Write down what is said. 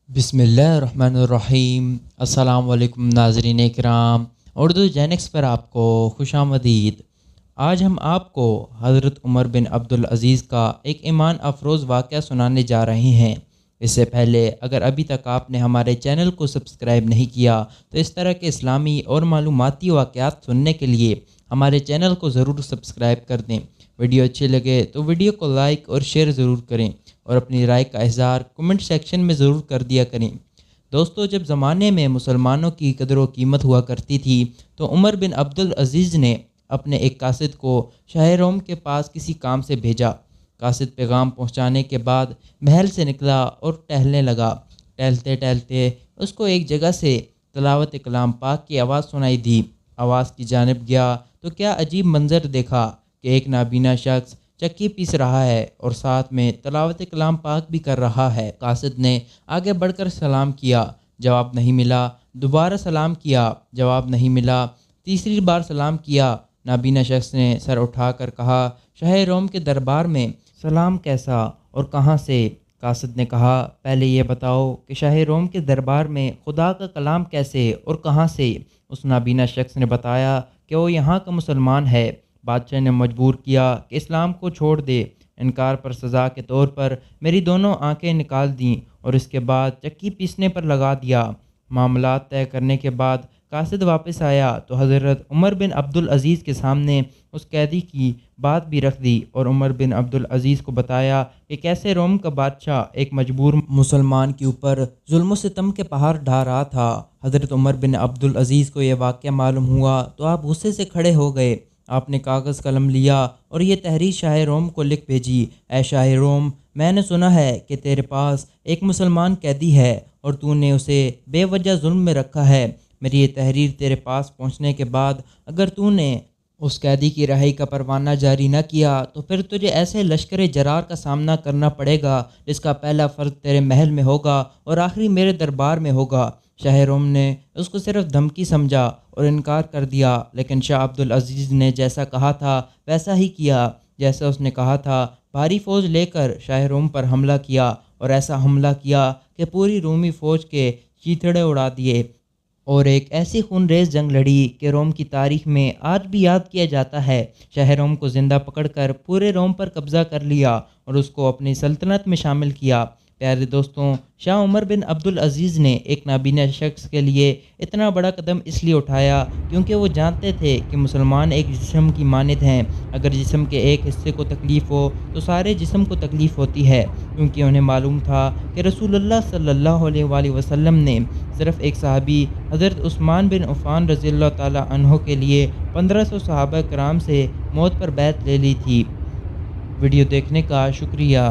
बिस्मिल्लाहिर्रहमानिर्रहीम। अस्सलाम वालेकुम नाज़रीन इकराम, उर्दू जेनिक्स पर आपको खुशामदीद। आज हम आपको हज़रत उमर बिन अब्दुल अज़ीज़ का एक ईमान अफरोज़ वाक़या सुनाने जा रहे हैं। इससे पहले अगर अभी तक आपने हमारे चैनल को सब्सक्राइब नहीं किया तो इस तरह के इस्लामी और मालूमाती वाक़यात सुनने के लिए हमारे चैनल को ज़रूर सब्सक्राइब कर दें। वीडियो अच्छी लगे तो वीडियो को लाइक और शेयर ज़रूर करें और अपनी राय का इज़हार कमेंट सेक्शन में ज़रूर कर दिया करें। दोस्तों, जब ज़माने में मुसलमानों की कदर व कीमत हुआ करती थी तो उमर बिन अब्दुल अज़ीज़ ने अपने एक कासिद को शाह रोम के पास किसी काम से भेजा। कासिद पैगाम पहुंचाने के बाद महल से निकला और टहलने लगा। टहलते टहलते उसको एक जगह से तिलावत कलाम पाक की आवाज़ सुनाई दी। आवाज़ की जानिब गया तो क्या अजीब मंजर देखा कि एक नाबीना शख्स चक्की पीस रहा है और साथ में तिलावत कलाम पाक भी कर रहा है। कासिद ने आगे बढ़कर सलाम किया, जवाब नहीं मिला। दोबारा सलाम किया, जवाब नहीं मिला। तीसरी बार सलाम किया। नाबीना शख्स ने सर उठाकर कहा, शाह रोम के दरबार में सलाम कैसा और कहाँ से? कासिद ने कहा, पहले ये बताओ कि शाह रोम के दरबार में खुदा का कलाम कैसे और कहाँ से? उस नाबीना शख्स ने बताया कि वो यहाँ का मुसलमान है। बादशाह ने मजबूर किया कि इस्लाम को छोड़ दे। इनकार पर सज़ा के तौर पर मेरी दोनों आंखें निकाल दीं और इसके बाद चक्की पीसने पर लगा दिया। मामलात तय करने के बाद कासिद वापस आया तो हज़रत उमर बिन अब्दुल अज़ीज़ के सामने उस कैदी की बात भी रख दी और उमर बिन अब्दुल अज़ीज़ को बताया कि कैसे रोम का बादशाह एक मजबूर मुसलमान के ऊपर जुल्म सितम के पहाड़ ढा रहा था। हज़रत उमर बिन अब्दुल अज़ीज़ को यह वाक़या मालूम हुआ तो आप गुस्से से खड़े हो गए। आपने कागज़ कलम लिया और ये तहरीर शाह रोम को लिख भेजी। ऐ शाह रोम, मैंने सुना है कि तेरे पास एक मुसलमान कैदी है और तूने उसे बेवजह जुल्म में रखा है। मेरी ये तहरीर तेरे पास पहुंचने के बाद अगर तूने उस कैदी की रिहाई का परवाना जारी न किया तो फिर तुझे ऐसे लश्कर जरार का सामना करना पड़ेगा जिसका पहला फ़र्ज तेरे महल में होगा और आखिरी मेरे दरबार में होगा। शाह रोम ने उसको सिर्फ धमकी समझा और इनकार कर दिया, लेकिन शाह अब्दुल अज़ीज़ ने जैसा कहा था वैसा ही किया। जैसा उसने कहा था, भारी फ़ौज लेकर शाह रोम पर हमला किया और ऐसा हमला किया कि पूरी रूमी फ़ौज के चीथड़े उड़ा दिए और एक ऐसी खूनरेज़ जंग लड़ी कि रोम की तारीख में आज भी याद किया जाता है। शाह रोम को ज़िंदा पकड़कर पूरे रोम पर कब्ज़ा कर लिया और उसको अपनी सल्तनत में शामिल किया। प्यारे दोस्तों, शाह उमर बिन अब्दुल अज़ीज़ ने एक नाबीना शख्स के लिए इतना बड़ा कदम इसलिए उठाया क्योंकि वो जानते थे कि मुसलमान एक जिस्म की मानद हैं। अगर जिस्म के एक हिस्से को तकलीफ़ हो तो सारे जिस्म को तकलीफ़ होती है, क्योंकि उन्हें मालूम था कि रसूलुल्लाह सल्लल्लाहु अलैहि वसल्लम ने सिर्फ़ एक सहाबी हज़रत उस्मान बिन अफ़्फ़ान रज़ियल्लाहु ताला अन्हु के लिए 1500 सहाबा कराम से मौत पर बैत ले ली थी। वीडियो देखने का शुक्रिया।